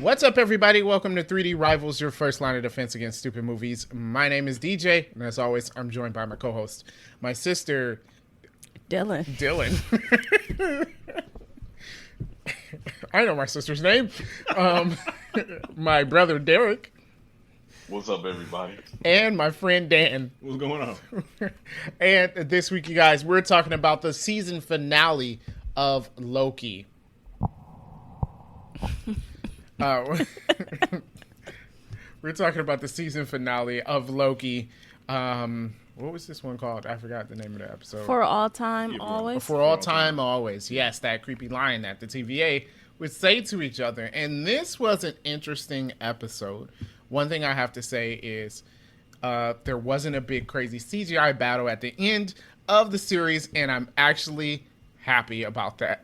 What's up, everybody? Welcome to 3D Rivals, your first line of defense against stupid movies. My name is DJ, and as always, I'm joined by my co-host, my sister, Dylan. I know my sister's name. My brother, Derek. What's up, everybody? And my friend, Dan. What's going on? And this week, you guys, we're talking about the season finale of Loki. We're talking about the season finale of Loki. What was this one called? I forgot the name of the episode. For all time, always. For all time, always. Yes, that creepy line that the TVA would say to each other. And this was an interesting episode. One thing I have to say is there wasn't a big crazy CGI battle at the end of the series, and I'm actually happy about that.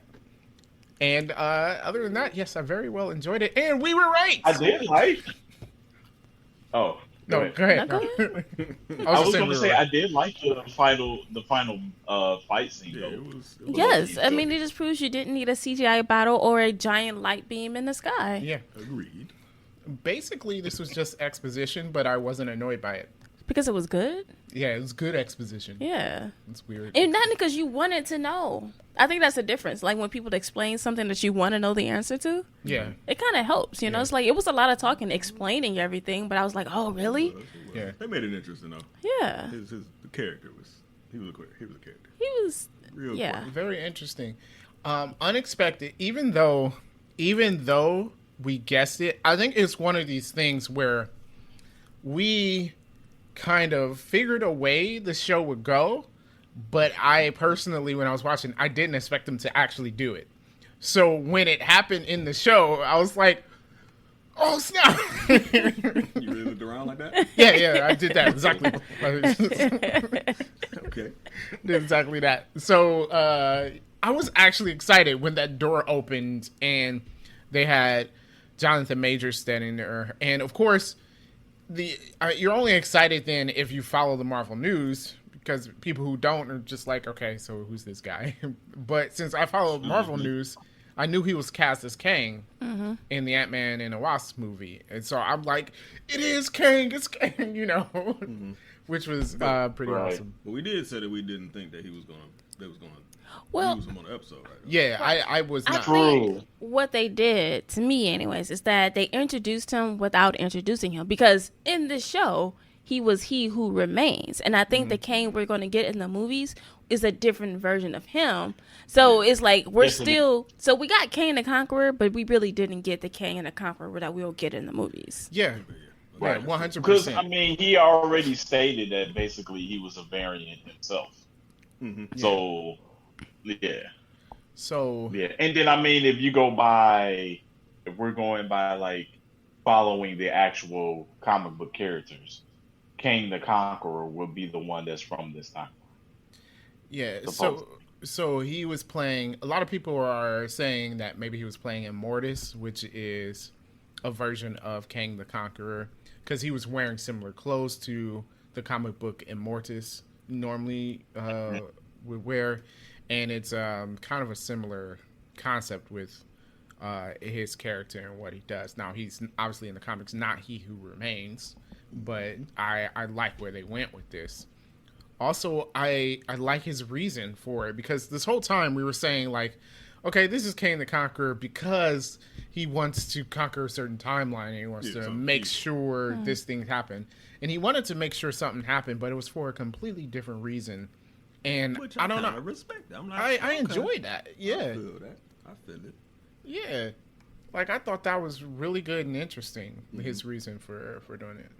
And other than that, yes, I very well enjoyed it, and we were right. I did like. Oh no, go ahead. No, go ahead. I was going to say I did like the final fight scene. Yeah, though. it was Yes, I mean, it just proves you didn't need a CGI battle or a giant light beam in the sky. Yeah, agreed. basically, this was just exposition, but I wasn't annoyed by it. Because it was good? Yeah, it was good exposition. Yeah. It's weird. And not because you wanted to know. I think that's the difference. Like when people explain something that you want to know the answer to, Yeah. it kind of helps, you know? It's like, it was a lot of talking, explaining everything, but I was like, oh, really? It was. Yeah. They made it interesting though. Yeah. The character was he was a character. He was, Real yeah. quick. Very interesting. Unexpected, even though we guessed it, I think it's one of these things where we kind of figured a way the show would go, but I personally, when I was watching, I didn't expect them to actually do it. So when it happened in the show, I was like, oh, snap. You really looked around like that? Yeah, I did that exactly. Okay. Did exactly that. So I was actually excited when that door opened and they had Jonathan Majors standing there. And of course, you're only excited then if you follow the Marvel news, because people who don't are just like, okay, so who's this guy? But since I follow Marvel news, I knew he was cast as Kang in the Ant-Man and the Wasp movie. And so I'm like, it is Kang, it's Kang, you know, which was pretty awesome. But we did say that we didn't think that he was going to Well, use him on the episode, right? Yeah, I was I not. think what they did, to me anyways, is that they introduced him without introducing him. Because in this show, he was He Who Remains. And I think the Kang we're going to get in the movies is a different version of him. So it's like so we got Kang the Conqueror, but we really didn't get the Kang and the Conqueror that we'll get in the movies. Yeah, right, 100%. Because I mean, he already stated that basically he was a variant himself. So yeah. So Yeah, and then I mean, if we're going by like following the actual comic book characters, Kang the Conqueror will be the one that's from this time. yeah, Supposedly. so he was playing. A lot of people are saying that maybe he was playing Immortus, which is a version of Kang the Conqueror, because he was wearing similar clothes to the comic book Immortus normally would wear, and it's kind of a similar concept with his character and what he does. Now, he's obviously in the comics not He Who Remains, but I like where they went with this. Also, I like his reason for it, because this whole time we were saying, like, okay, this is Kang the Conqueror because he wants to conquer a certain timeline and he wants to make sure this thing happened. And he wanted to make sure something happened, but it was for a completely different reason. And Which I don't know. I respect that. I'm like, I okay. enjoyed that. Yeah. I feel that. I feel it. Yeah. Like, I thought that was really good and interesting, his reason for doing it.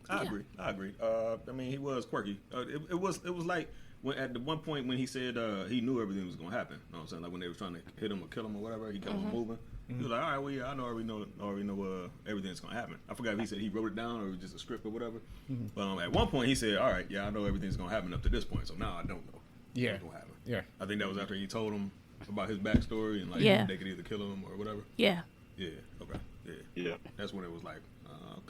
I agree. I mean, he was quirky. It was like when at the one point when he said he knew everything was gonna happen. You know what I'm saying? Like when they were trying to hit him or kill him or whatever, he kept on moving. He was like, all right, well, yeah, I already know everything's gonna happen. I forgot if he said he wrote it down or it was just a script or whatever. But at one point he said, all right, yeah, I know everything's gonna happen up to this point. So now I don't know what's gonna happen. Yeah. I think that was after he told him about his backstory and like they could either kill him or whatever. Yeah. Yeah. Okay. Yeah. That's when it was like,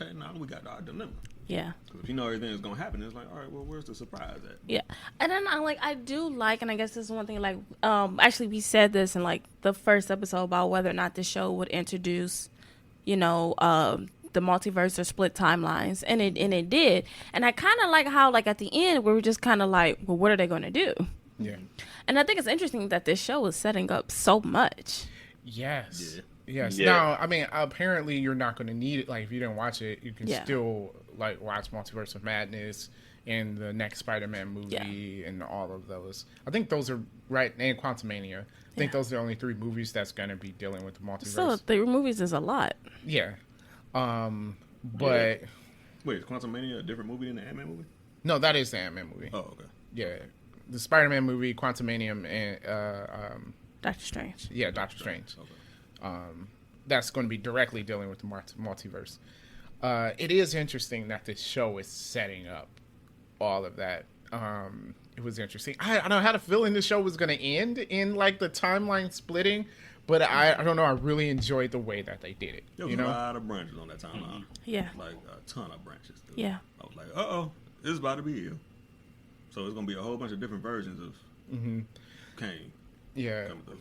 okay, now we got our dilemma. Yeah. Because if you know everything is gonna happen, it's like, all right, well, where's the surprise at? Yeah. And then I do like, and I guess this is one thing, like, actually we said this in like the first episode about whether or not the show would introduce the multiverse or split timelines, and it did. And I kind of like how, like, at the end we were just kind of like, well, what are they going to do? Yeah. And I think it's interesting that this show is setting up so much. Yes. Yeah. Yes. Yeah. Now, I mean, apparently you're not going to need it. Like, if you didn't watch it, you can Yeah. still like watch Multiverse of Madness and the next Spider-Man movie and all of those. I think those are right, and Quantumania. I think those are the only 3 movies that's going to be dealing with the multiverse. So 3 movies is a lot. Yeah. But Wait, is Quantum Mania a different movie than the Ant-Man movie? no, that is the Ant-Man movie. Oh, okay. Yeah. The Spider-Man movie, Quantumania, and Doctor Strange. yeah, Doctor Strange. Okay. That's going to be directly dealing with the multiverse. It is interesting that this show is setting up all of that. It was interesting. I don't know, I had a feeling the show was going to end in like the timeline splitting, but I don't know. I really enjoyed the way that they did it. There was a lot of branches on that timeline. Yeah. Like a ton of branches. Dude. Yeah. I was like, this is about to be here. So it's going to be a whole bunch of different versions of Kang Yeah. coming through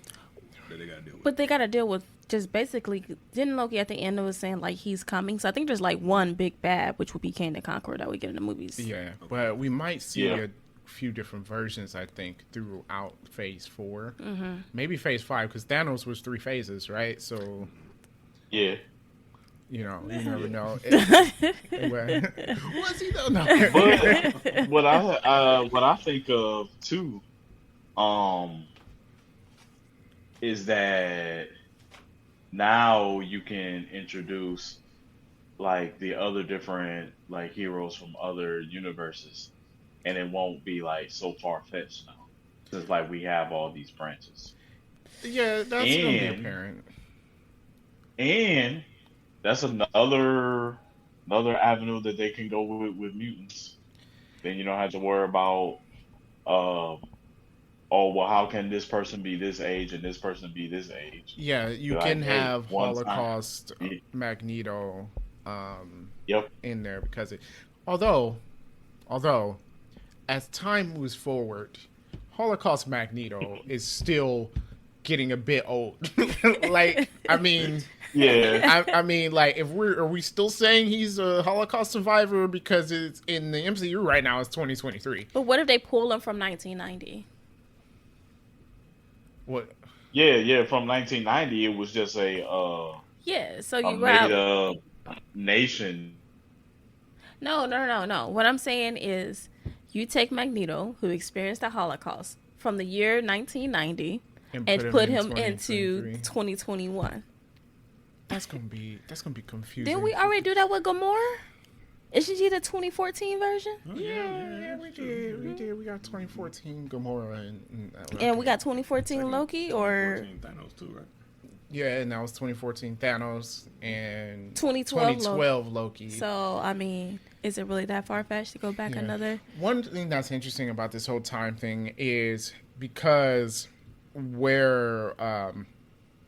that they got to deal with. But they got to deal with just basically, didn't Loki at the end was saying like he's coming? So I think there's like one big bad, which would be Kang the Conqueror that we get in the movies. Yeah. But we might see Yeah. a few different versions, I think, throughout Phase 4. Maybe Phase 5, because Thanos was 3 phases, right? So, Yeah. you never know. Was he though? No. But what I think of too, is that now you can introduce like the other different like heroes from other universes, and it won't be like so far fetched now, since like we have all these branches, Yeah, that's gonna be And- apparent. and that's another avenue that they can go with mutants. Then you don't have to worry about, oh well, how can this person be this age and this person be this age? Yeah, you Like, can hey, have one time. Holocaust Yeah. Magneto Yep. in there because although as time moves forward, Holocaust Magneto is still getting a bit old. Like, I mean, Yeah. I mean, like, are we still saying he's a Holocaust survivor because it's in the MCU right now? It's 2023. But what if they pull him from 1990? What? Yeah. From 1990, it was just a Yeah, so a you made grab. up nation. No. What I'm saying is, you take Magneto, who experienced the Holocaust, from the year 1990, and put him in into 2023. 2021. That's gonna be confusing. Didn't we already do that with Gamora? Isn't she the 2014 version? Yeah, we did. We got 2014 Gamora And we got 2014 Loki, or 14 Thanos too, right? yeah, and that was 2014 Thanos and 2012 Loki. so I mean, is it really that far fetched to go back Yeah. another? One thing that's interesting about this whole time thing is because where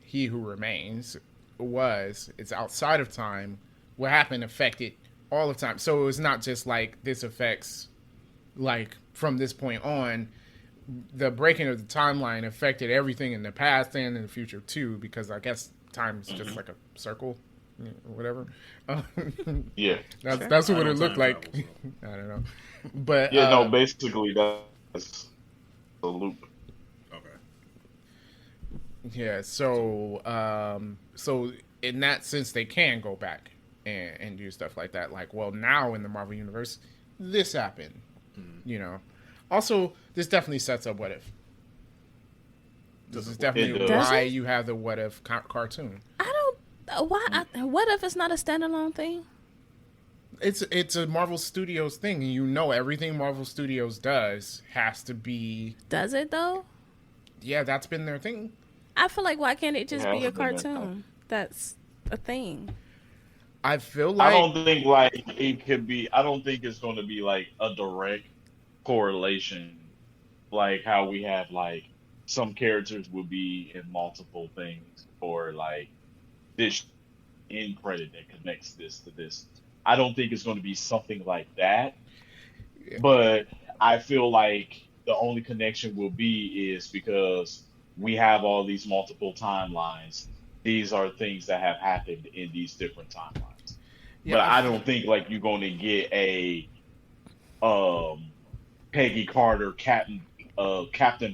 He Who Remains it's outside of time. What happened affected all of time. So it's not just like this affects, like, from this point on, the breaking of the timeline affected everything in the past and in the future too, because I guess time is just like a circle or whatever. Yeah. That's I what don't it looked time like. travel, so. I don't know, but Yeah. No. Basically, that's the loop. Okay. yeah. So in that sense, they can go back and do stuff like that. Like, well, now in the Marvel universe, this happened. You know. Also, this definitely sets up What If. This is definitely It does. why you have the What If cartoon. I don't. Why? What if it's not a standalone thing? It's a Marvel Studios thing, and you know everything Marvel Studios does has to be. Does it though? Yeah, that's been their thing. I feel like why can't it just It be a hasn't been their cartoon? That's a thing. I feel I like don't think like it could be. I don't think it's going to be like a direct correlation, like how we have like some characters will be in multiple things, or like this end credit that connects this to this. I don't think it's going to be something like that. Yeah. But I feel like the only connection will be is because we have all these multiple timelines, these are things that have happened in these different timelines. Yeah, But I don't think like you're going to get a um Peggy Carter, Captain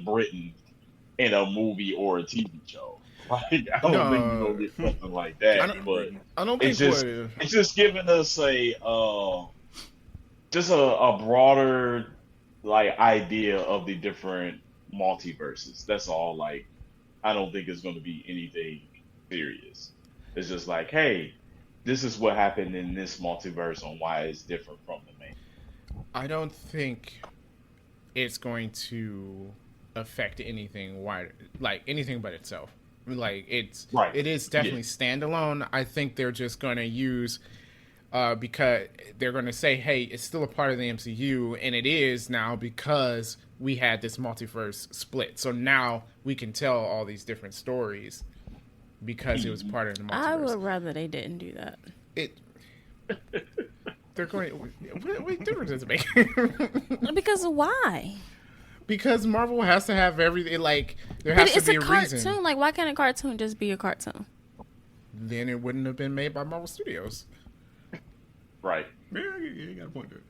Britain in a movie or a TV show. Like I don't think you're no, gonna get something like I that. don't. Captain But Britain. I don't it's think just what. it's just giving us a broader like idea of the different multiverses. That's all. Like I don't think it's gonna be anything serious. It's just like, hey, this is what happened in this multiverse and why it's different from the main. I don't think it's going to affect anything wide, like anything but itself. Like Right. it is Yeah. definitely standalone. I think they're just going to use because they're going to say, hey, it's still a part of the MCU, and it is now because we had this multiverse split. So now we can tell all these different stories because it was part of the multiverse. I would rather they didn't do that. It. They're going. What difference does it make? Because why? Because Marvel has to have everything. Like there But has to it's be a a cartoon. reason. Like, why can't a cartoon just be a cartoon? Then it wouldn't have been made by Marvel Studios Right. Yeah, you got a point there.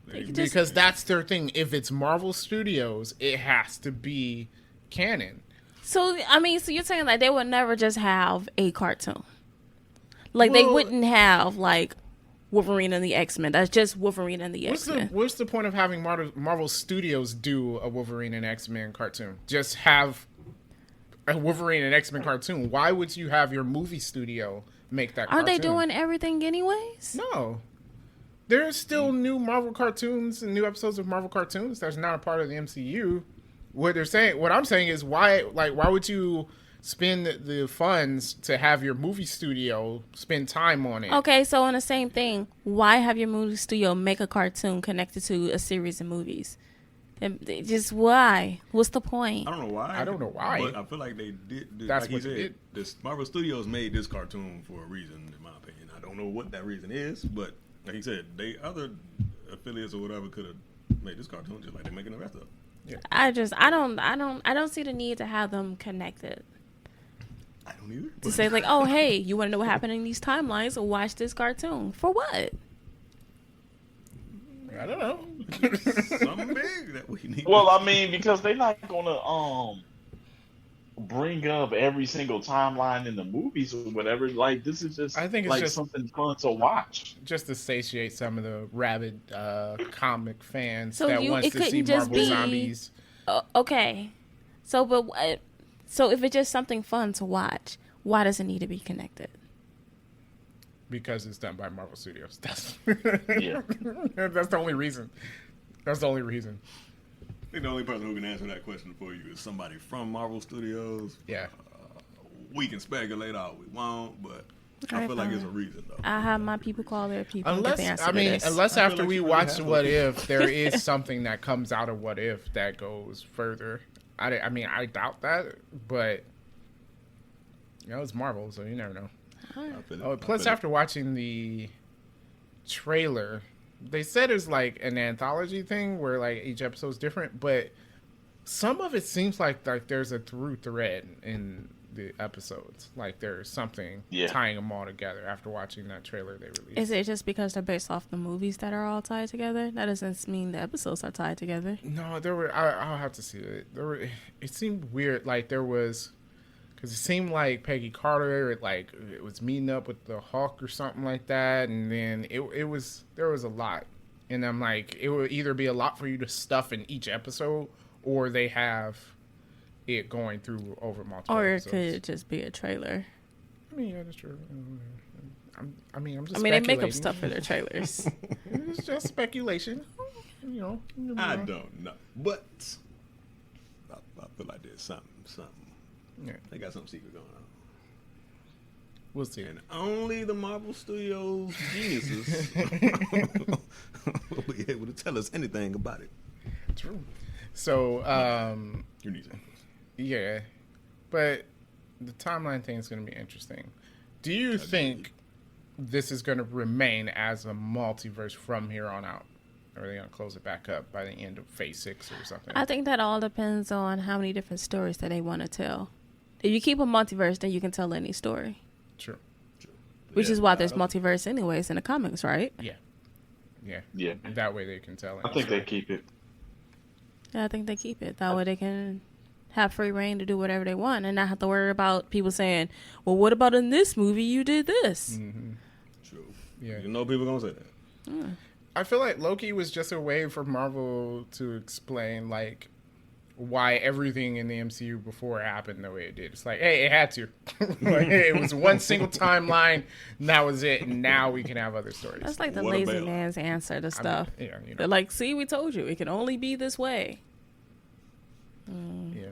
They could just- because that's their thing. If it's Marvel Studios, it has to be canon. So, I mean, so you're saying like they would never just have a cartoon? Like, they Well- wouldn't have, like, Wolverine and the X-Men. That's just Wolverine and the X-Men. What's the point of having Marvel Studios do a Wolverine and X-Men cartoon? Just have a Wolverine and X-Men cartoon. Why would you have your movie studio make that? Aren't they cartoon? doing everything anyways? No. There's still new Marvel cartoons and new episodes of Marvel cartoons that's not a part of the MCU. What I'm saying is why would you spend the funds to have your movie studio spend time on it? Okay, so on the same thing, why have your movie studio make a cartoon connected to a series of movies? And just why? What's the point? I don't know why. I don't know why. But I feel like they did. That's like he what they said, did. This Marvel Studios made this cartoon for a reason, in my opinion. I don't know what that reason is, but like he said, they other affiliates or whatever could have made this cartoon just like they're making the rest of it. I don't see the need to have them connected. I don't either. To say like, oh hey, you want to know what happened in these timelines? Watch this cartoon. For what? I don't know. Something big that we need. Well, I mean, because they're not gonna bring up every single timeline in the movies or whatever. Like this is just I think it's like just- something fun to watch. Just to satiate some of the rabid comic fans So that wants it to see couldn't just Marvel be- zombies. Okay, so so if it's just something fun to watch, why does it need to be connected? Because it's done by Marvel Studios. That's Yeah. that's the only reason. That's the only reason. I think the only person who can answer that question for you is somebody from Marvel Studios. Yeah. We can speculate all we want, but I Okay, feel like fine. it's a reason though. I have my people call their people. and get the Unless answer to this. unless I feel after like we you really watch have What to. If, there is something that comes out of What If that goes further. I mean, I doubt that, but it's Marvel, so you never know. I feel it. Oh, I plus feel it. after watching the trailer, they said it's like an anthology thing where like each episode's different, but some of it seems like there's a through thread in the episodes. Like there's something Yeah. tying them all together after watching that trailer they released. Is it just because they're based off the movies that are all tied together? That doesn't mean the episodes are tied together. No, there were. I'll have to see it. There were. It seemed weird. Like there was, because it seemed like Peggy Carter, it was meeting up with the Hulk or something like that, and then there was a lot, and I'm like, it would either be a lot for you to stuff in each episode, or they have it going through over multiple. Or it episodes. could just be a trailer. I mean, yeah, that's true. I'm just. I mean, they speculating. make up stuff for their trailers. It's just speculation. You never I know. don't know, but I feel like there's something. Yeah, They got something secret going on, we'll see. and only the Marvel Studios geniuses will be able to tell us anything about it. True. So, You need to. yeah, but the timeline thing is going to be interesting. Do you think this is going to remain as a multiverse from here on out? Or are they going to close it back up by the end of Phase 6 or something? I think that all depends on how many different stories that they want to tell. If you keep a multiverse, then you can tell any story. True. Which is why there's multiverse anyways in the comics, right? Yeah. That way they can tell. I think they keep it. Yeah, I think they keep it. That way they can have free reign to do whatever they want and not have to worry about people saying, well, what about in this movie you did this? Mm-hmm. True. Yeah. You know people gonna say that. I feel like Loki was just a way for Marvel to explain, like, why everything in the MCU before happened the way it did. It's like, hey, it had to. Like, hey, it was one single timeline, and that was it, and now we can have other stories. That's like the What a lazy bailout. man's answer to stuff. I mean, yeah, you know. They're like, see, we told you. It can only be this way. Yeah.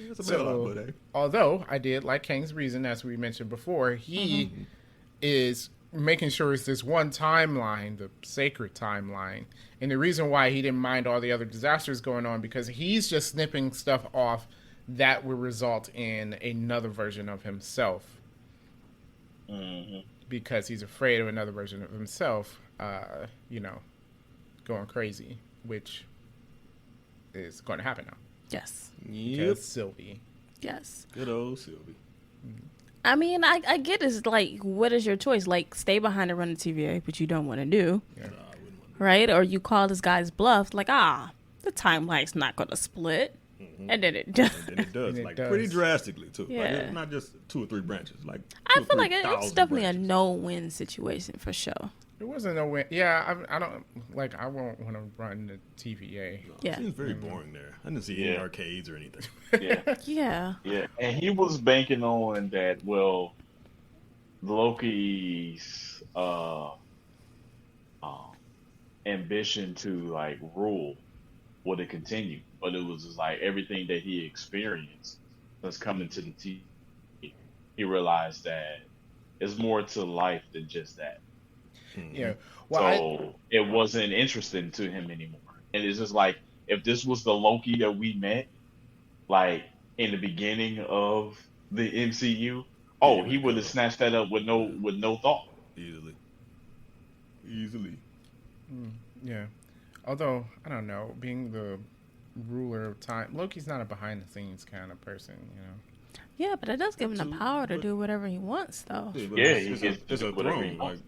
That's a So, bailout, but hey. although I did like Kang's reason, as we mentioned before, he is making sure it's this one timeline, the sacred timeline. And the reason why he didn't mind all the other disasters going on, because he's just snipping stuff off that will result in another version of himself. Mm-hmm. Because he's afraid of another version of himself, going crazy, which is going to happen now. Yes. Yep. Because Sylvie. Yes. Good old Sylvie. I mean, I get it's like, what is your choice? Like, stay behind and run the TVA, which you don't want to do. Yeah. Nah, I wouldn't want Right? Or you call this guy's bluff, like, the timeline's not going to split. And then it does. And then it does, And it like does. pretty drastically too. Like, Yeah. it's not just 2 or 3 branches. Like I 2 or feel like 3,000 it's definitely branches. a no-win situation for sure. It wasn't no win. Yeah, I don't like. I won't want to run the TVA. No, Yeah. It seems very boring there. I didn't see any Yeah. arcades or anything. Yeah. Yeah. Yeah, and he was banking on that. Well, Loki's ambition to like rule would have continued, but it was just like everything that he experienced was coming to the TV. He realized that it's more to life than just that. Yeah. Well, So it wasn't interesting to him anymore. And it's just like if this was the Loki that we met, like in the beginning of the MCU, he would have snatched that up with no thought. Easily. yeah. Although I don't know, being the ruler of time, Loki's not a behind-the-scenes kind of person, you know. Yeah, but it does give him the power to do whatever he wants, though. Yeah, but Yeah, it's, he it's, gets a, to it's do a whatever he throne. wants.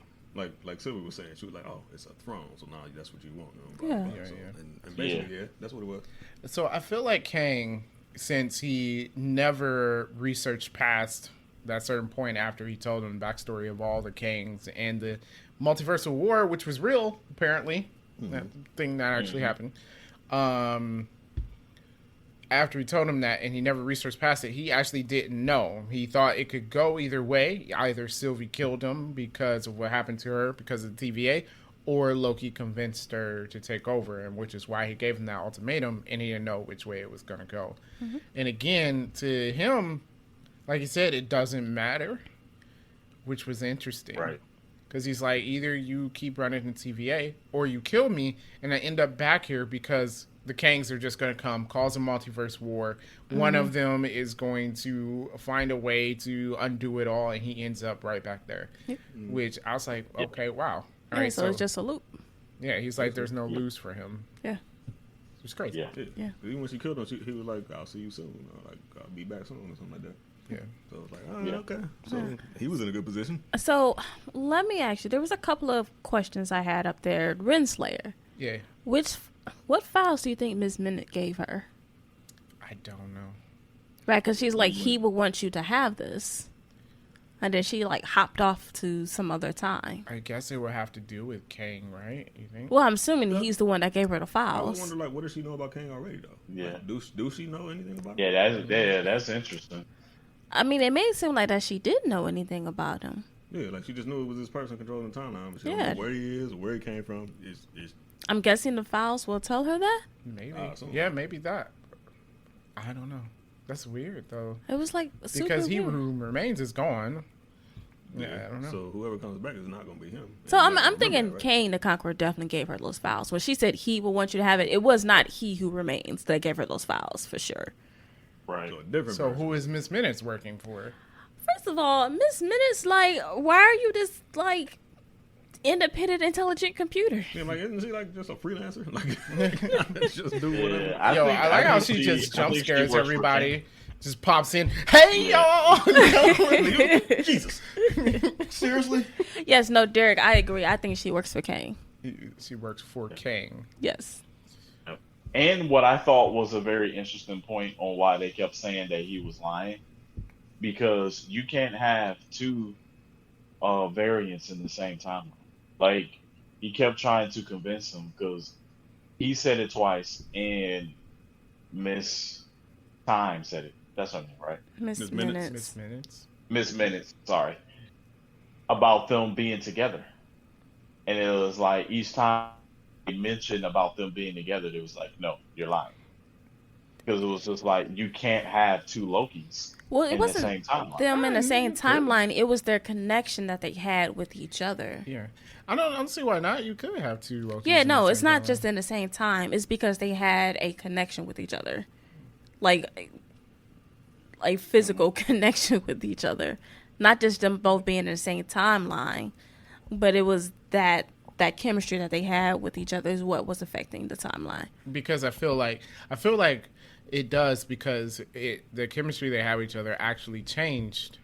Like Sylvie was saying, she was like, "Oh, it's a throne, so now that's what you want." Yeah. Yeah, So, yeah. And basically, yeah, that's what it was. So I feel like Kang, since he never researched past that certain point after he told him the backstory of all the Kangs and the multiversal war, which was real, apparently, that thing that actually happened. After he told him that and he never researched past it, he actually didn't know. He thought it could go either way. Either Sylvie killed him because of what happened to her because of the TVA, or Loki convinced her to take over, and which is why he gave him that ultimatum, and he didn't know which way it was going to go. And again, to him, like he said, it doesn't matter, which was interesting. Right. Because he's like, either you keep running the TVA, or you kill me, and I end up back here because the Kangs are just going to come, cause a multiverse war. One of them is going to find a way to undo it all, and he ends up right back there. Which I was like, okay, wow. All Yeah, right, so it's just a loop. yeah, he's like, there's no lose for him. Yeah. It's crazy. Yeah. Yeah. Even when she killed him, he was like, "I'll see you soon," or like, "I'll be back soon," or something like that. Yeah. So it was like, "Oh, Yeah. okay." So he was in a good position. So let me ask you, there was a couple of questions I had up there. Renslayer. Yeah. What files do you think Miss Minute gave her? I don't know. Right, because she's like, he would want you to have this. And then she like hopped off to some other time. I guess it would have to do with Kang, right? You think? Well, I'm assuming he's the one that gave her the I files. wonder, like, what does she know about Kang already, though? Yeah. Like, do she know anything about Yeah, him? that's interesting. I mean, it made it seem like that she didn't know anything about him. Yeah, like she just knew it was this person controlling the timeline, but she Yeah. don't know where he is or where he came from. It's I'm guessing the files will tell her that. Maybe. something Yeah, like maybe that. I don't know. That's weird, though. It was like super Because He weird. Who Remains is gone. Yeah, I don't know. So whoever comes back is not going to be him. So And I'm you gotta thinking remember that, right? Kang the Conqueror definitely gave her those files. When she said he will want you to have it, it was not He Who Remains that gave her those files for sure. Right. So a different So version. who is Miss Minutes working for? First of all, Miss Minutes, like, why are you this like independent, intelligent computer. Yeah, like, isn't she like just a freelancer? Like, just do whatever. Yeah, I like how think she just jump I think she scares works for everybody. Just pops in. Hey y'all! Jesus. Seriously? Yes, no, Derek, I agree. I think she works for Kang. She works for Kang. Yes. And what I thought was a very interesting point on why they kept saying that he was lying, because you can't have two variants in the same timeline. Like, he kept trying to convince him because he said it twice and Miss Time said it. That's her name, right? Miss Miss Minutes. Miss Minutes. Miss Minutes, sorry. About them being together. And it was like each time they mentioned about them being together, it was like, no, you're lying. Because it was just like, you can't have two Lokis Well, it in the wasn't same timeline. them in the same timeline. It was their connection that they had with each other. Yeah. I don't see why not. You could have two Lokis. Yeah, in no, the it's same not timeline. just in the same time. It's because they had a connection with each other. Like, a physical connection with each other. Not just them both being in the same timeline, but it was that chemistry that they had with each other is what was affecting the timeline. Because I feel like it does, because the chemistry they have with each other actually changed.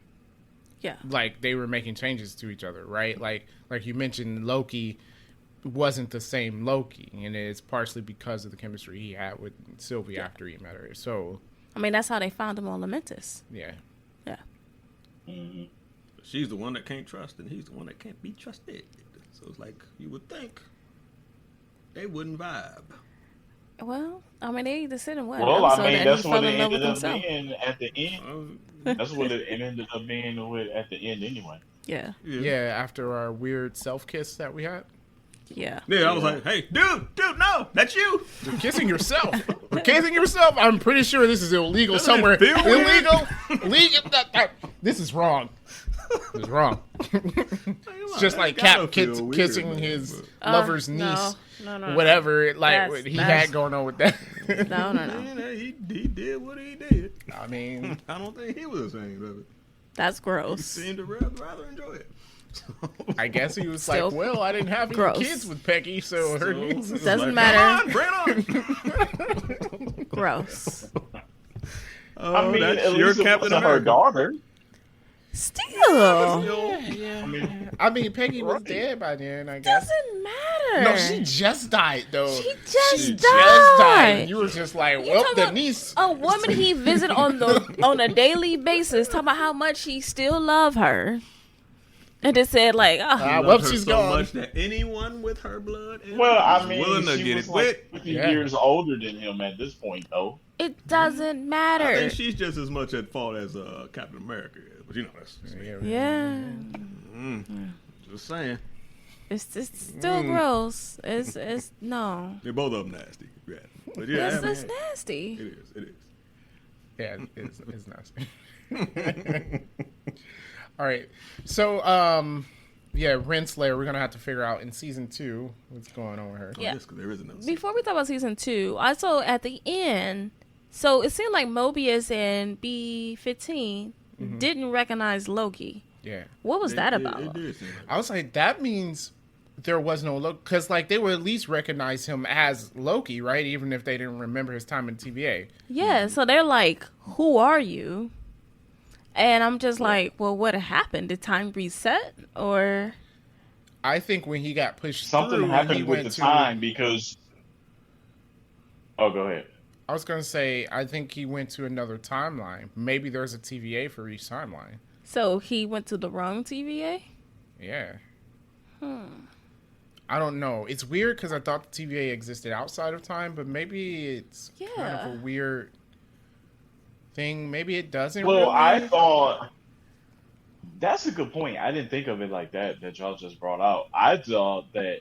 Yeah. Like, they were making changes to each other, right? Like you mentioned, Loki wasn't the same Loki, and it's partially because of the chemistry he had with Sylvie after he met her. So, I mean, that's how they found him on Lamentus. yeah. Yeah. Mhm. She's the one that can't trust, and he's the one that can't be trusted. So it's like, you would think they wouldn't vibe. Well, I mean, they either said in one Well, episode I mean, that that's he what fell it in love with ended up himself. being at the end. That's what it ended up being with at the end anyway. Yeah. Yeah, after our weird self-kiss that we had. Yeah. Yeah, I was like, hey, dude, no, that's you. You're kissing yourself. You're kissing yourself. I'm pretty sure this is illegal Doesn't it somewhere. feel weird? Illegal. This is wrong. This is wrong. It's just like Gotta Cap feel weird, kissing man, his but- lover's no. niece. No. Whatever, like That's- what he that's- had going on with that. No. Man, he did what he did. I mean, I don't think he was ashamed of it. That's He gross. seemed to rather enjoy it. I guess he was Still like, well, I didn't have any gross. kids with Peggy, so her niece is Doesn't like, matter. Come on, bring it on. Gross. Oh, I mean, that's at your least it Captain wasn't her America. daughter. Still. I mean, Peggy was Right. dead by then, I guess. Doesn't matter. No, she just died, though. She just She died. And you were just like, You well, talking the about niece. a woman he visit on a daily basis, talking about how much he still love her, and it said like, oh, Loved well, her she's so gone. much that anyone with her blood Well, I was mean, willing to she get was it like wet. 50 Yeah. years older than him at this point, though. it doesn't I matter. think she's just as much at fault as Captain America is, but you know that's Yeah, just saying. it's still gross. It's no. They're both of them nasty. Yeah, but yeah, I mean, It's nasty. it is. Yeah, it's nasty. All right. So, yeah, Renslayer, we're going to have to figure out in season 2 what's going on with her. Yeah. Because there is another. Before we talk about season 2, I saw at the end. So it seemed like Mobius and B-15 didn't recognize Loki. Yeah. What was that about? It did seem like I was like, that means there was no Loki. Because, like, they would at least recognize him as Loki, right? Even if they didn't remember his time in TVA. Yeah, so they're like, who are you? And I'm just like, well, what happened? Did time reset? Or I think when he got pushed Something through, he happened with went the to, time because. Oh, go ahead. I was going to say, I think he went to another timeline. Maybe there's a TVA for each timeline. so he went to the wrong TVA? Yeah. I don't know. It's weird because I thought the TVA existed outside of time, but maybe it's kind Yeah. of a weird thing. Maybe it doesn't. Well, really. I thought that's a good point. I didn't think of it like that y'all just brought out. I thought that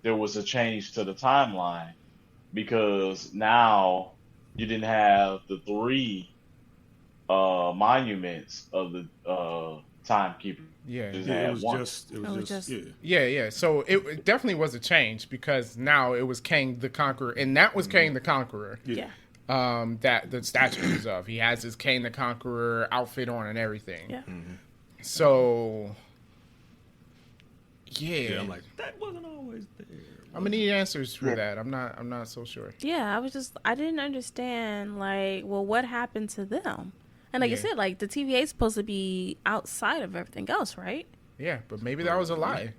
there was a change to the timeline because now you didn't have the 3 monuments of the timekeeper. Yeah. Just it had was one. just Yeah, yeah. So it definitely was a change because now it was Kang the Conqueror, and that was Kang the Conqueror. Yeah. That the statue is of. He has his Kang the Conqueror outfit on and everything. Yeah. So Yeah. I'm like, that wasn't always there. I'm gonna need answers for that. I'm not so sure. Yeah, I didn't understand, like, well, what happened to them? And like you said, like, the TVA is supposed to be outside of everything else, right? Yeah, but maybe that was a lie.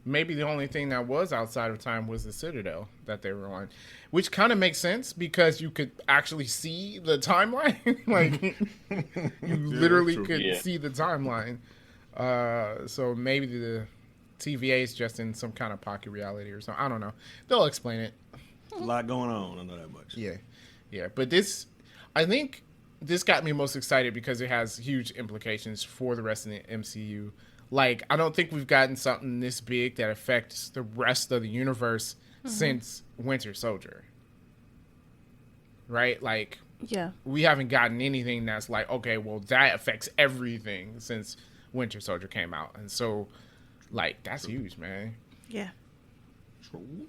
Maybe the only thing that was outside of time was the Citadel that they were on, which kind of makes sense because you could actually see the timeline. Like, you literally could see the timeline. So maybe the TVA is just in some kind of pocket reality or something. I don't know. They'll explain it. A lot going on. I know that much. Yeah. But I think this got me most excited because it has huge implications for the rest of the MCU. Like, I don't think we've gotten something this big that affects the rest of the universe since Winter Soldier. Right? Like, we haven't gotten anything that's like, okay, well, that affects everything since Winter Soldier came out. And so, like, that's huge, man. Yeah.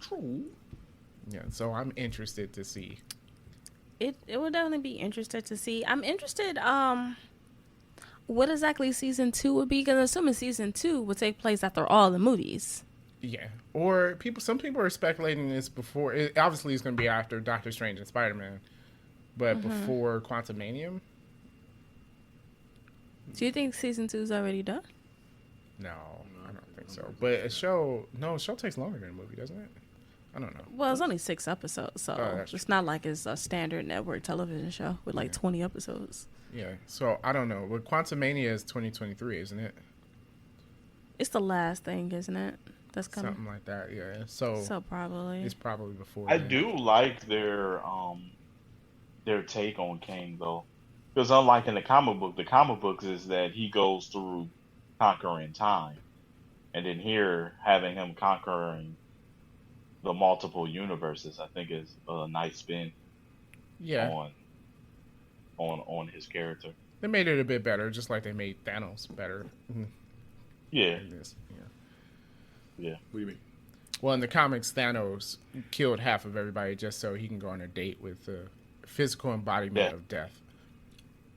True. Yeah, so I'm interested to see. It will definitely be interested to see. I'm interested, what exactly season 2 would be, because I'm assuming season 2 would take place after all the movies. Yeah, or some people are speculating this before. Obviously, it's going to be after Doctor Strange and Spider-Man, but before Quantumanium. Do you think season 2 is already done? No, I don't think so. But a show takes longer than a movie, doesn't it? I don't know. Well, it's only 6 episodes, so it's not like it's a standard network television show with like 20 episodes. Yeah, so I don't know. But Quantumania is 2023, isn't it? It's the last thing, isn't it? That's coming. Something like that, yeah. So probably. It's probably before I then. do like their take on Kang, though. Because unlike in the comic books is that he goes through conquering time. And then here, having him conquering the multiple universes, I think is a nice spin on his character. They made it a bit better, just like they made Thanos better. Yeah. What do you mean? Well, in the comics, Thanos killed half of everybody just so he can go on a date with the physical embodiment of death.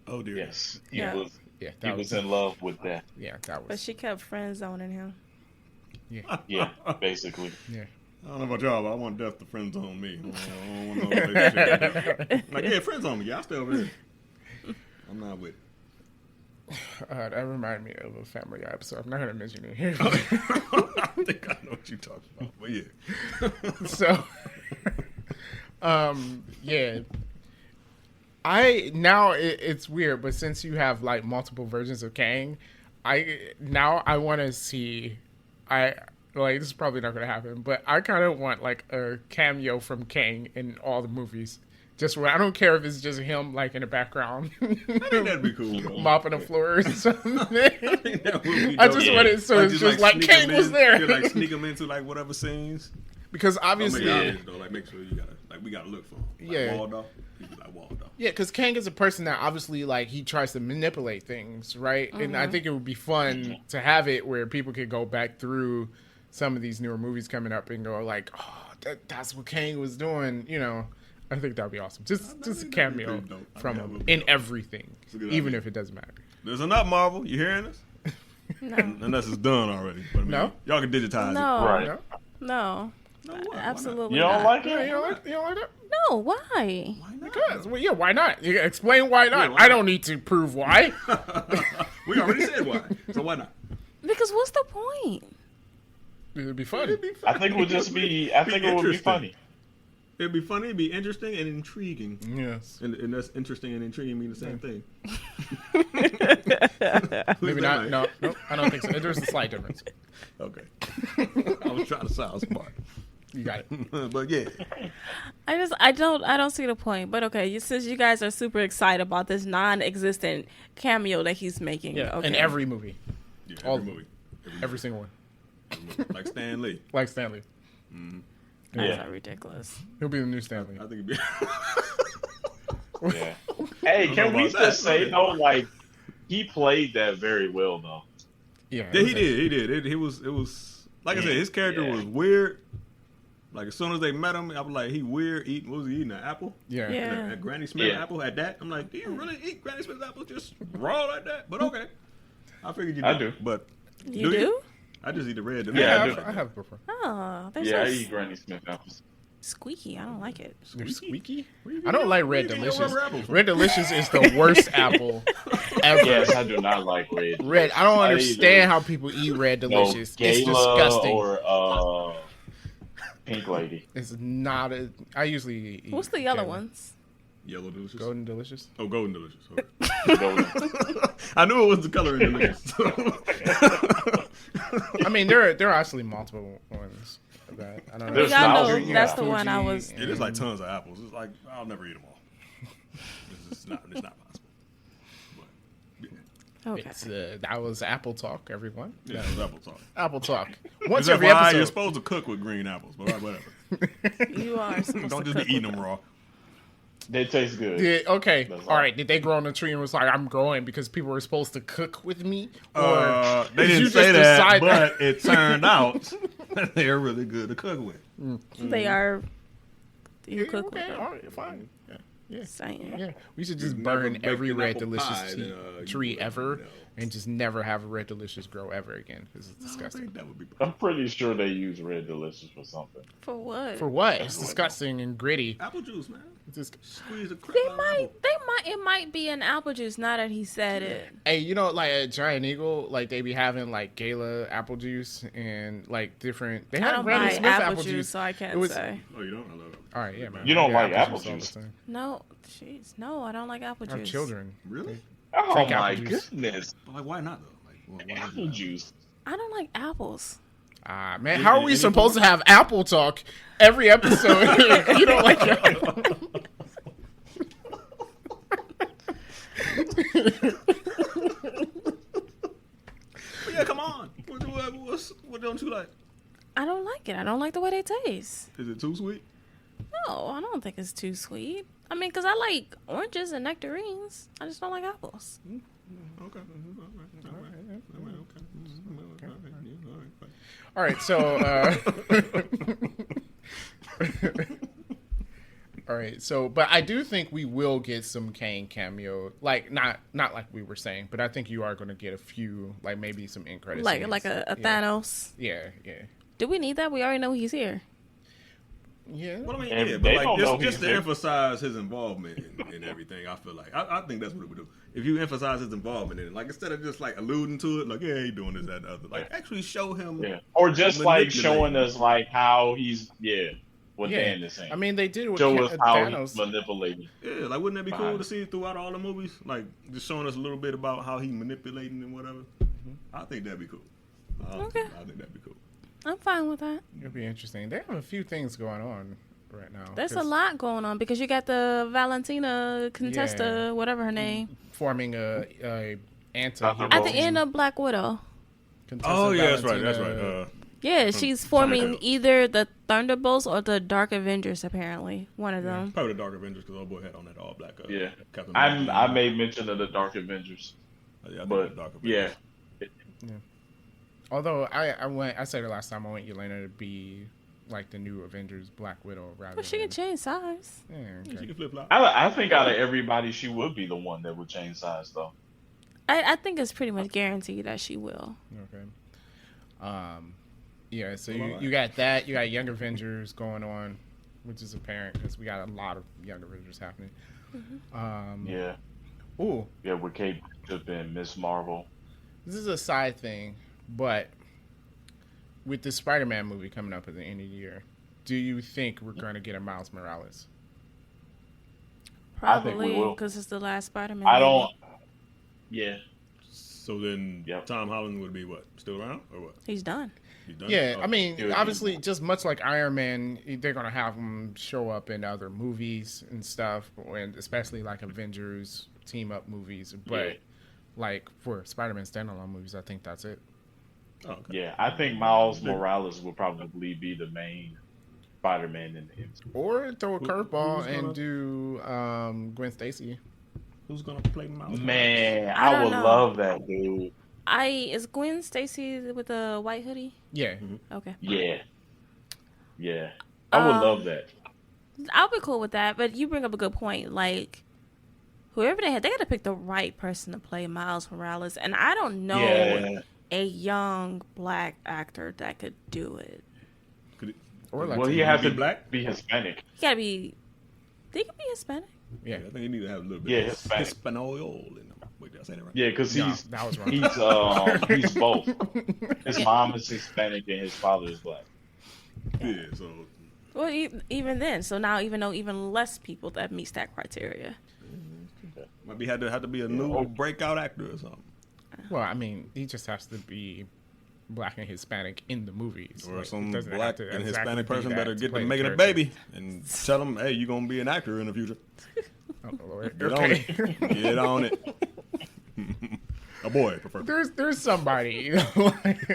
Oh, dear. Yes. He He was in love with that. Yeah, that was. But she kept friend zoning him. Yeah, basically. Yeah. I don't know about y'all, but I want death to friend zone me. I don't want no relationship. Like, yeah, friend zone me. Yeah, I stay over here. I'm not with it. That reminded me of a Family Guy episode. I'm not going to mention it here. I think I know what you're talking about, but yeah. So, yeah. It's weird, but since you have like multiple versions of Kang, I want to see. This is probably not going to happen, but I kind of want like a cameo from Kang in all the movies. Just where I don't care if it's just him like in the background. I think that'd be cool, though. Mopping the floor or something. I think that would be dope. I just want it so it's just like Kang was there. You like sneak him into like whatever scenes. Because obviously, make sure you gotta we gotta look for him. Like, yeah, walled off. He'd be like walled off. Yeah, because Kang is a person that obviously like he tries to manipulate things, right? And I think it would be fun to have it where people could go back through some of these newer movies coming up and go like, oh, that's what Kang was doing, you know. I think that'd be awesome. Just a cameo from him in everything, even if it doesn't matter. There's enough, Marvel. You hearing us? No. Unless it's done already. But I mean, No. Y'all can digitize No. Right. No. it. No, why Absolutely You don't not. like Yeah, it? you don't like that? No, why? Why not? Because, well, yeah, why not? You gotta explain why not. Yeah, why I not? don't need to prove why. We already said why. So why not? Because what's the point? It'd be funny. I think it would just be. I think it would be funny. It'd be funny. It'd be interesting and intriguing. Yes. And that's interesting and intriguing mean the same thing. Maybe not. No, I don't think so. There's a slight difference. Okay. I was trying to sound smart. You got it. But yeah. I don't see the point. But okay, since you guys are super excited about this non-existent cameo that he's making, Yeah, okay. in every movie. Yeah, All- every movie. Every single one. Like Stan Lee. Like Stanley. That's Yeah. not ridiculous. He'll be the new Stanley. I think it'd be. Yeah. Hey, I don't can know we about that. just say though, like he played that very well though. Yeah, Yeah, he did. It was like I said, his character was weird. Like as soon as they met him, I was like, he weird. What was he eating? An apple? Yeah. Yeah. A Granny Smith Yeah. apple at that? I'm like, do you really eat Granny Smith apples just raw like that? But okay. I figured you I did. do. But You do? I just eat the red. Yeah, I have prefer. Oh, they're Yeah, I so eat Granny Smith apples. squeaky. I don't like it. They're squeaky. What do you I don't mean? like Where Red you get your Delicious. rubber apple from? Red Delicious is the worst apple ever. Yes, I do not like red. Red. I don't I understand either. how people eat Red No, Delicious. It's Gala disgusting. or Pink Lady. It's not a. I usually eat. What's the yellow Gala. ones? Yellow delicious. Golden Delicious. Oh, golden delicious. Okay. I knew it was the color in delicious. I mean, there are actually multiple ones. Of that. I don't know. There's Y'all know thousands. that's Yeah. the one I Fuji was. and- It is like tons of apples. It's like I'll never eat them all. It's not possible. But, Okay. It's, that was Apple Talk, everyone. yeah, it's apple talk. Apple Talk. Once Is every why episode. you're supposed to cook with green apples, but whatever. You are supposed Don't to just be cook eating with them raw. They taste good. Okay. That's All all. right. Did they grow on the tree and was like, I'm growing because people were supposed to cook with me? Or They did you didn't just say that, decide but it turned out that they're really good to cook with. They are. You Yeah, cook okay. with them. All right. Fine. Yeah. Saying. Yeah. We should just You've never burn baked every an Red apple Delicious pie, then, you tree wouldn't ever know. and just never have a Red Delicious grow ever again because it's I disgusting. think that would be I'm pretty sure they use Red Delicious for something. For what? For what? It's disgusting and gritty. apple juice, man. It's just, Squeeze the crap They out of might. apple. It might be an apple juice. Now that he said it. hey, you know, like at Giant Eagle, like they be having like Gala apple juice and like different. They I have don't Granny buy Smith apple juice, so I can't It was- say. Oh, you don't? I love it. All right, yeah, man. You don't I like get apple all the juice? time. No, jeez, no, I don't like apple I have juice. children. Really? Oh Drink my apple juice. goodness. But like, why not though? Like, why Apple juice. I don't like apples. Ah, man, how are we Any supposed to have Apple Talk every episode? You don't like Yeah, come on. What don't you like? I don't like it. I don't like the way they taste. Is it too sweet? No, I don't think it's too sweet. I mean, because I like oranges and nectarines. I just don't like apples. Okay. All right, so all right, so but I do think we will get some Kang cameo, like not like we were saying, but I think you are going to get a few, like maybe some end credits, Like scenes. a Yeah. Thanos. Yeah, yeah, Do we need that? We already know he's here. yeah. Well, I mean, And yeah, they but don't know like just he's to there. emphasize his involvement in everything, I feel like I think that's what it would do. If you emphasize his involvement in it, like instead of just like alluding to it, like yeah, he doing this, that, and the other, like actually show him. Yeah. Or just like Manipulating. showing us like how he's what Yeah. Dan is saying. I mean, they did with show us how Thanos. he's manipulating. Yeah, like wouldn't that be cool Fine. to see throughout all the movies? Like just showing us a little bit about how he manipulating and whatever. I think that'd be cool. Okay. I think that'd be cool. I'm fine with that. It'll be interesting. They have a few things going on right now. There's a 'cause lot going on because you got the Valentina Contesta, Yeah. whatever her name, forming a anti. at the end of Black Widow. Oh yeah, that's right. That's right. Yeah, she's forming Thunderbolts. either the Thunderbolts or the Dark Avengers. Apparently, one of them. Probably the Dark Avengers because old boy had on that all black. Yeah. Captain I America. made mention of the Dark Avengers. Yeah, I think But the Dark yeah. Avengers. Although I said it last time, I want Yelena to be like the new Avengers, Black Widow, rather. Well, she than, can change size. Yeah, She okay. can flip flop. I think out of everybody she would be the one that would change size though. I think it's pretty much guaranteed that she will. Okay. Yeah. So Well, you got that. You got Young Avengers going on, which is apparent because we got a lot of Young Avengers happening. Yeah. Ooh, Yeah, with Kate Bishop and Miss Marvel. this is a side thing, but with the Spider-Man movie coming up at the end of the year, do you think we're going to get a Miles Morales? I think we Probably will. because it's the last Spider-Man. I don't movie. Yeah. So then, Yep. Tom Holland would be what? Still around or what? He's done. He's done? Yeah, Oh. I mean, It would be- obviously, just much like Iron Man, they're gonna have him show up in other movies and stuff, and especially like Avengers team up movies. But Yeah. like for Spider-Man standalone movies, I think that's it. Oh, okay. Yeah. I think Miles Morales will probably be the main Spider-Man in the MCU. Or throw a Who- curveball who's and gonna- do Gwen Stacy. Who's gonna play Miles? Man, I I don't would know. love that, dude. Is Gwen Stacy with the white hoodie? Yeah, Okay, Yeah. Yeah. I would love that. I'll be cool with that. But you bring up a good point. Like whoever they got to pick the right person to play Miles Morales. And I don't know Yeah. a young black actor that could do it. Could it, Or like Well, he has be to black? be Hispanic. He gotta be. They could be Hispanic. yeah, yeah. I think you need to have a little bit Yeah, of Hispanic. Hispanol in them. Wait, did I say that right? Yeah, because No, he's that was wrong. he's both. His mom is Hispanic and his father is black. Yeah, so Well, even then, so now even though even less people that meets that criteria. maybe had to be a new breakout actor or something. Well, I mean, he just has to be black and Hispanic in the movies. Or Like, some it doesn't have black to and exactly Hispanic be person that better to get play to the making a character. baby and tell them, hey, you're gonna be an actor in the future. Oh, Lord. Get Okay. on it. Get on it. A boy, prefer. There's somebody. You know, like,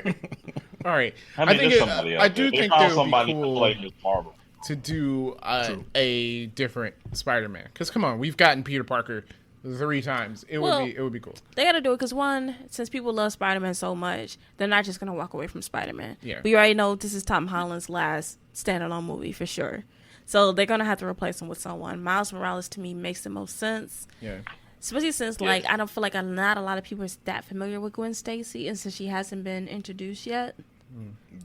all right. I mean, I think there's somebody out I there. do They think found that would somebody be to cool play Miss Marvel. to do True. a different Spider-Man. Because come on, we've gotten Peter Parker 3 times. It would be cool. They got to do it because one, since people love Spider-Man so much, they're not just gonna walk away from Spider-Man. Yeah. We already know this is Tom Holland's last standalone movie for sure, so they're gonna have to replace him with someone. Miles Morales to me makes the most sense, Yeah. especially since like I don't feel like not a lot of people are that familiar with Gwen Stacy, and since she hasn't been introduced yet,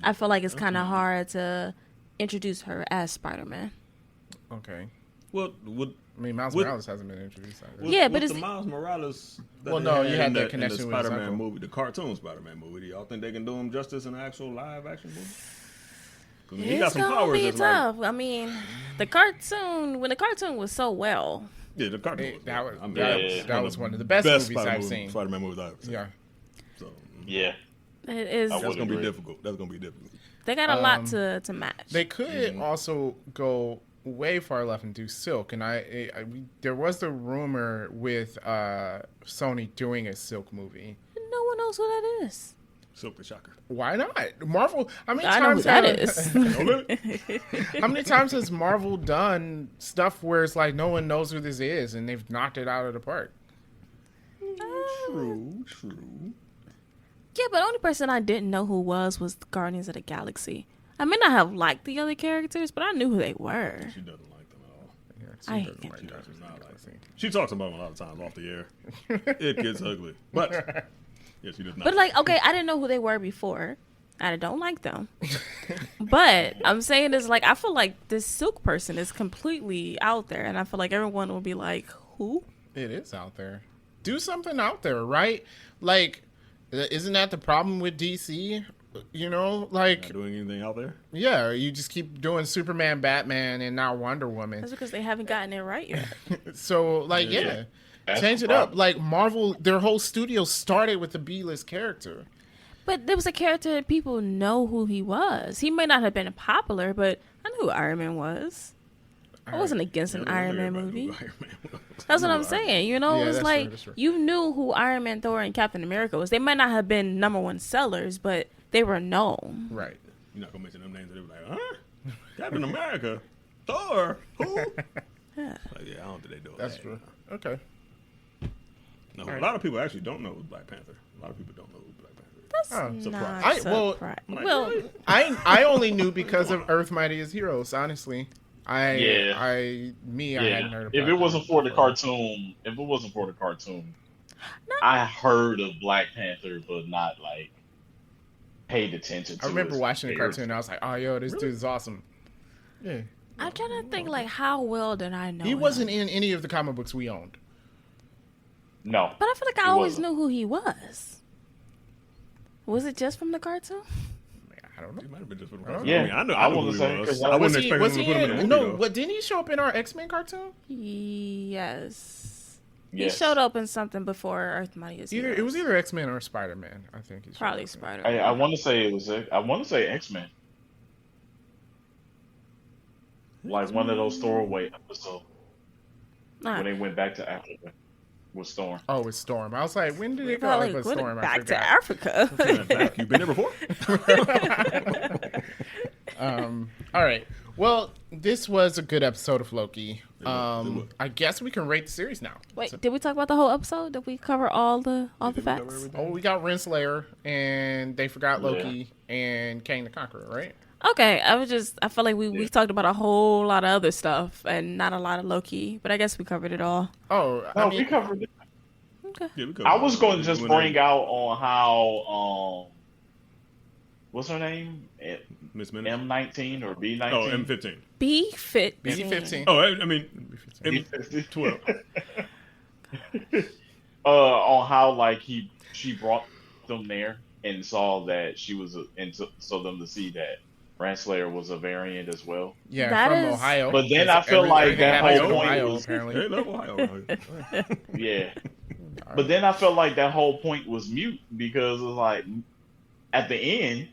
I feel like it's kind of hard to introduce her as Spider-Man. Okay. Well, would I mean, Miles Would- Morales hasn't been introduced. Either. with, Yeah, with but the it's- Miles Morales. That Well, they no, you had in that the connection with his Spider-Man uncle. movie, the cartoon Spider-Man movie. Do y'all think they can do him justice in an actual live action movie? 'Cause he got It's some gonna powers. be That's like, tough. I mean, the cartoon was so well. yeah, the cartoon. Hey, that was I mean, that was one of the best movies I've seen. Spider-Man movies I've seen. Yeah. So Yeah. It is. I that's would gonna be agree. difficult. That's gonna be difficult. They got a lot to match. They could also go way far left and do Silk, and there was the rumor with Sony doing a Silk movie. No one knows who that is. Silk the Shocker. Why not? Marvel. How many I know who times that have- is. How many times has Marvel done stuff where it's like no one knows who this is, and they've knocked it out of the park? True. Yeah, but the only person I didn't know who was Guardians of the Galaxy. I may not have liked the other characters, but I knew who they were. She doesn't like them at all. Yeah, I doesn't hate like She that. does not like them. She talks about them a lot of times off the air. It gets ugly, but yeah, she does not. But like, okay, I didn't know who they were before. I don't like them. But I'm saying is like I feel like this Silk person is completely out there, and I feel like everyone will be like, who? It is out there. Do something out there, right? Like, isn't that the problem with DC? You know, like, not doing anything out there. yeah, you just keep doing Superman, Batman, and now Wonder Woman. That's because they haven't gotten it right yet. So, like, Yeah. yeah, That's change the it up. problem. Like, Marvel, their whole studio started with a B-list character. But there was a character that people know who he was. He may not have been popular, but I knew who Iron Man was. I wasn't against an Iron Man movie. That's what I'm saying. You know, Yeah, it's that's like true, that's true. you knew who Iron Man, Thor, and Captain America was. They might not have been #1 sellers, but they were known. Right. You're not gonna mention them names. They were like, huh? Captain America, Thor, who? Yeah. Like, yeah, I don't think they do it. That's true. Okay. No, All right. a lot of people actually don't know who's Black Panther. A lot of people don't know who's Black Panther. That's Oh, not surprise. Well, surprise. I'm like, Well, really? I only knew because of Earth Mightiest Heroes, honestly. I Yeah. hadn't heard about If it wasn't that for the before. cartoon, I heard of Black Panther, but not like paid attention to I remember his watching the character. cartoon and I was like, oh, yo, this dude is awesome. Yeah. I'm trying to think like how well did I know He him? wasn't in any of the comic books we owned. No, But I feel like I He always wasn't. knew who he was. Was it just from the cartoon? I don't know. It might have been just for the Oh. cartoon. Yeah, I mean, I know I who wanna he say, was. 'cause I Was wouldn't he, expect was him he to put him in in, the movie, no, though. what, didn't he show up in our X-Men cartoon? Yes. Yes. He showed up in something before Earth Mightiest It was either X-Men or Spider-Man, I think. he showed probably up in. Spider. I want to say it was. I want to say X-Men, like one of those throwaway episodes when they went back to Africa with Storm. Oh, it's Storm. I was like, when did it go Probably up with went Storm? I back to forgot. Africa. Back. You've been there before? All right. Well, this was a good episode of Loki. It was. I guess we can rate the series now. Wait, So- did we talk about the whole episode? Did we cover all the Did we cover facts? everything? oh, we got Renslayer, and they forgot Yeah. Loki, and Kang the Conqueror, right? Okay, I felt like we talked about a whole lot of other stuff and not a lot of Loki, but I guess we covered it all. Oh, No, I we mean, covered it. Okay. Yeah, I was going to just bring out on how what's her name? Miss Minutes. M19 or B19? Oh, M15. B15. B15. Oh, I mean B15. M12. On how like she brought them there and saw that she was so them to see that Renslayer was a variant as well. Yeah, That from is- Ohio. But then I feel like everything that happens whole in point Ohio, was apparently. They love Ohio. yeah. But then I felt like that whole point was mute because it was like at the end,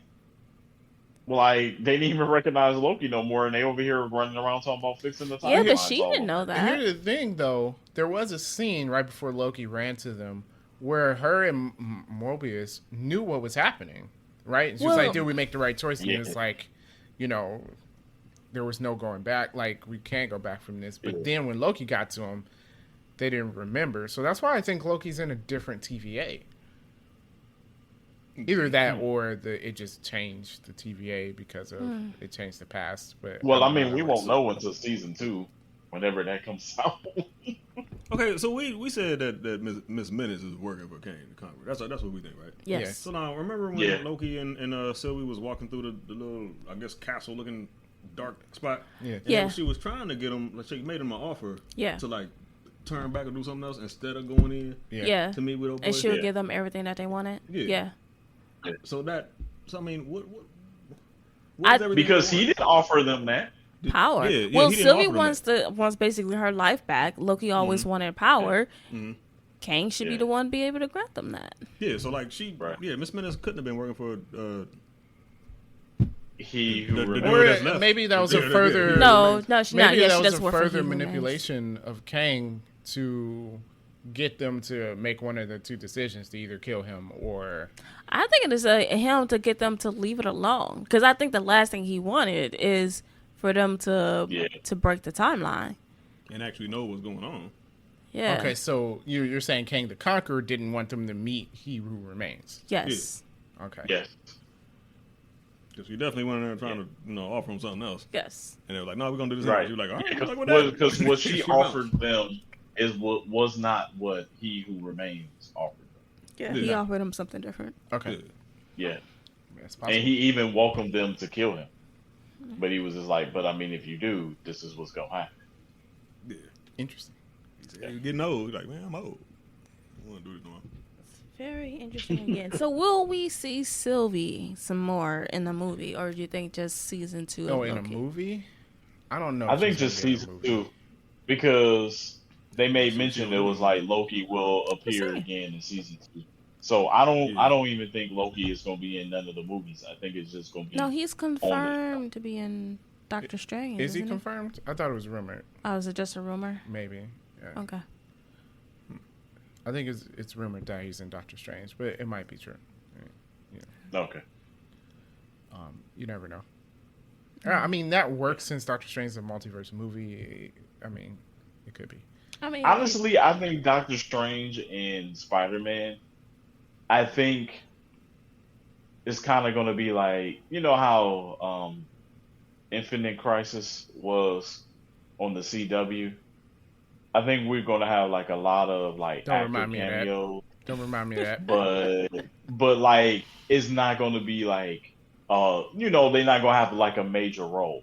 like they didn't even recognize Loki no more, and they over here running around talking about fixing the timeline. Yeah, but she didn't know that. Here's the thing, though. There was a scene right before Loki ran to them where her and Mobius knew what was happening, right? And she was Well- like, did we make the right choice? And Yeah. it's like, you know, there was no going back. Like, we can't go back from this. But then when Loki got to him, they didn't remember. So that's why I think Loki's in a different TVA. Either that or it just changed the TVA because of it changed the past. But Well, I don't mean, know we how won't much. know until season 2, whenever that comes out. Okay, so we said that Miss Minutes is working for Kang the Conqueror. That's what we think, right? Yes. Yes. So now, remember when Yeah. Loki and Sylvie was walking through the little, I guess, castle-looking dark spot? Yeah. And Yeah. she was trying to get him, like, she made him an offer Yeah. to, like, turn back and do something else instead of going in Yeah. to meet with old boy. And she would Yeah. give them everything that they wanted. Yeah. Yeah. So I mean, what I- is everything Because they he want? didn't offer them that. Power. Yeah, Well, he didn't Sylvie offer them wants basically her life back. Loki always wanted power. Mm-hmm. Kang should be Yeah. the one to be able to grant them that. Yeah, so like Right. Miss Minutes couldn't have been working for He who The- the remembers. dude Or that's left. maybe that was Yeah, a yeah, further. yeah. No, she not. Maybe Yeah, that she was does a work for further Human Race. manipulation of Kang to get them to make one of the two decisions to either kill him or. I think it is him to get them to leave it alone because I think the last thing he wanted is for them to Yeah. to break the timeline. and actually know what's going on. Yeah. Okay, so you're saying Kang the Conqueror didn't want them to meet He Who Remains. Yes. Okay. Yes. Because you definitely went in there trying to offer him something else, Yes. and they were like, "No, we're gonna do this." Right. You're like, "All right, good luck with that." Because what she She's out. offered them was not what He Who Remains offered them. Yeah. Yeah. He offered him something different. Okay. Yeah. That's possible. And he even welcomed them to kill him. But he was just like, but I mean, if you do, this is what's going to happen. Yeah. Interesting. He said, "You're getting old." He's like, "Man, I'm old. I want to do this no more." Very interesting again. So will we see Sylvie some more in the movie, or do you think just season 2? Oh, of in a Loki? movie? I don't know. I if think she's just gonna be in a season movie. 2. Because they made mention it was like Loki will appear saying. again in season 2. So I Yeah. don't even think Loki is going to be in none of the movies. I think it's just going to be. No, he's confirmed to be in Doctor Strange. Is he isn't confirmed? I thought it was rumored. Oh, is it just a rumor? Maybe. Yeah. Okay. I think it's rumored that he's in Doctor Strange, but it might be true. Okay. You never know. I mean, that works since Doctor Strange is a multiverse movie. I mean, it could be. I mean, Honestly, I think Doctor Strange and Spider-Man, I think it's kind of going to be like, you know how Infinite Crisis was on the CW? I think we're going to have like a lot of like Don't actor remind me of that. cameos, Don't remind me of that. but like it's not going to be like you know, they're not going to have like a major role.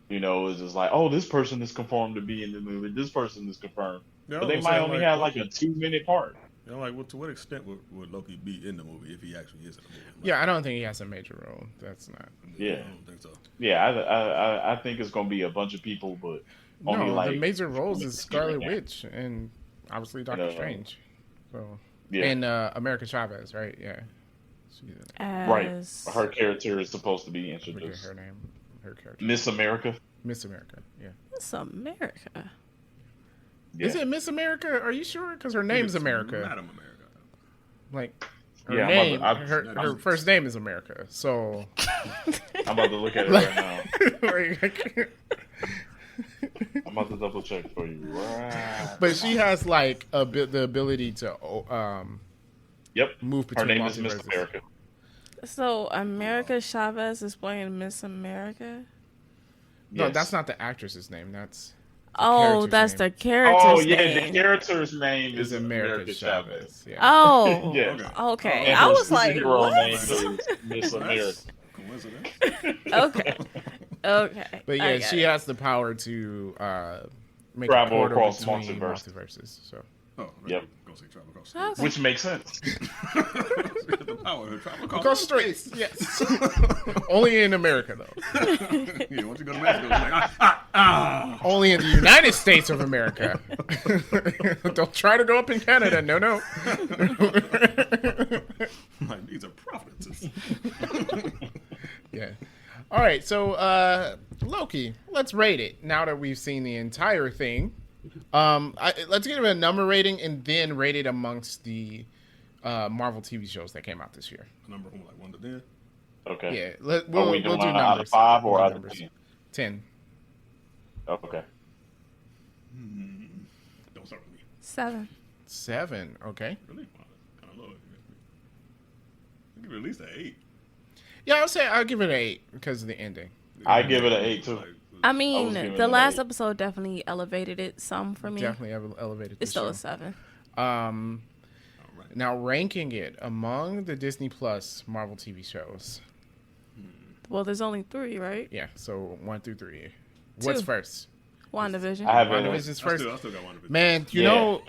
You know, it's just like, oh, this person is confirmed to be in the movie. This person is confirmed. Yeah, But they might only have like a 2-minute part. You know, like, to what extent would Loki be in the movie if he actually is in the movie? Like, Yeah, I don't think he has a major role. That's not. Yeah. I don't think so. Yeah, I think it's gonna be a bunch of people, but only No, like the major roles is Scarlet Yeah. Witch and obviously Doctor And, Strange. So yeah, and America Chavez, right? Yeah. She's right. as Her character is supposed to be I forget introduced. her name. Her character. Miss America. Miss America. Yeah. It's America. Yeah. Is it Miss America? Are you sure? Because her name's It's America. Madam America. Like her Yeah, name, I'm her first name is America. So. I'm about to look at it right now. Like, I'm about to double check for you. Right. but she has like the ability to Yep. move Her between name is Miss multiverses. America. So America Chavez is playing Miss America. No, Yes. that's not the actress's name. That's Oh, character's that's name. the character's Oh yeah, name. the character's name Is is America Chavez. Yeah. Oh, Yeah. okay. And I her was like, superhero name what? is Miss America. Coincidence? Okay. Okay. But I yeah, got she it. has the power to make Travel a portal across between multiverses. multiverses. So Oh, Yep. Go say travel across Okay. states. Which makes sense. The power to travel across straits, yes. Only in America though. Yeah, once you go to Mexico, it's like, Only in the United States of America. Don't try to go up in Canada. No, no. like, these are provinces. Yeah. All right. So, Loki, let's rate it now that we've seen the entire thing. Let's give it a number rating and then rate it amongst the Marvel TV shows that came out this year. A number from like 1 to 10. Okay. Yeah. Are We'll we do doing numbers. out of 5 or We'll do out of numbers. 10? 10. Okay. Don't start with me. 7. 7. Okay. Really? Wow, that's kind of low. I'll give it at least an 8. Yeah, I'll give it an 8 because of the ending. I give it an 8 too. I I mean, was giving the it an last 8. episode definitely elevated it some for me. Definitely elevated the It's still show. a 7. All right. Now ranking it among the Disney Plus Marvel TV shows. Well, there's only 3, right? Yeah, so 1 through 3. What's 2. first? WandaVision. I have WandaVision's I first. still got 1 to 10. Man, you Yeah. know,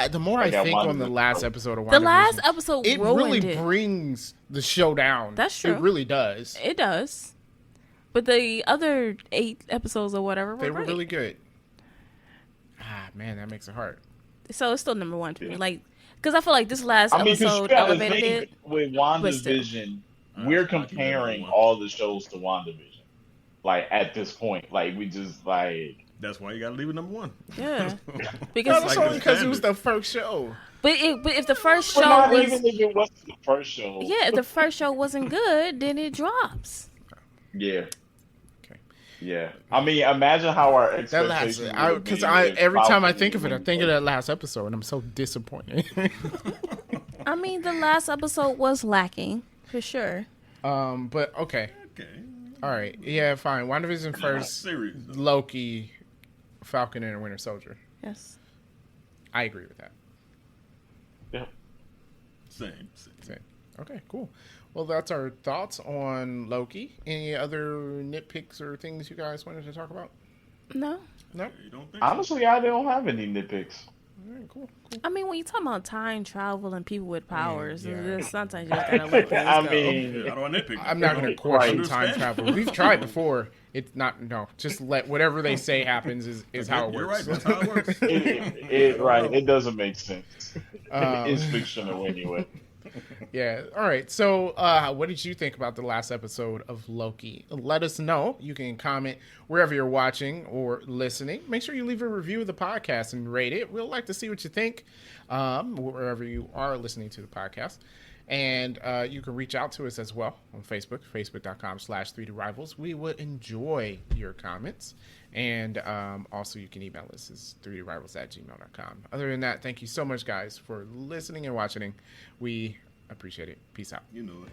the more I got think on the WandaVision last first. episode of WandaVision, The last episode it ruined really it. brings the show down. That's true. It really does. It does. But the other 8 episodes or whatever were They were great. really good. Ah, man, that makes it hard. So it's still number 1 for me. Yeah. Like, because I feel like this last I mean, because you episode got to elevated think it. with WandaVision, we're comparing one. all the shows to WandaVision. Like at this point, like we just like That's why you got to leave it number 1. Yeah. No, Because, that's like only the because it was standard. the first show. but if the first But show not was, even if it wasn't the first show. yeah, if the first show wasn't good, then it drops. Yeah. Okay. Yeah. I mean, imagine how our That last, expectations because would be every if time I Falcon think of it, I went think of first. that last episode, and I'm so disappointed. I mean, the last episode was lacking for sure. But okay, Okay. all right, yeah, fine. WandaVision first, Serious. Loki, Falcon, and Winter Soldier. Yes. I agree with that. Yeah. Same. Same. Okay, cool. Well, that's our thoughts on Loki. Any other nitpicks or things you guys wanted to talk about? No. No. You don't think so? Honestly, I don't have any nitpicks. All right, cool. I mean, when you talk about time travel and people with powers, yeah. there's sometimes you just gotta let things I go. mean, How do I nitpick? I'm not going to question Right. time travel. We've tried before. It's not. No, just let whatever they say happens is how it You're works. right. That's how it works. right. It doesn't make sense. Um, It's fictional anyway. Yeah. All right. So, what did you think about the last episode of Loki? Let us know. You can comment wherever you're watching or listening. Make sure you leave a review of the podcast and rate it. We'd like to see what you think wherever you are listening to the podcast. And you can reach out to us as well on Facebook, facebook.com/3drivals. We would enjoy your comments. And also you can email us. It's 3drivals@gmail.com. Other than that, thank you so much, guys, for listening and watching. We appreciate it. Peace out. You know it.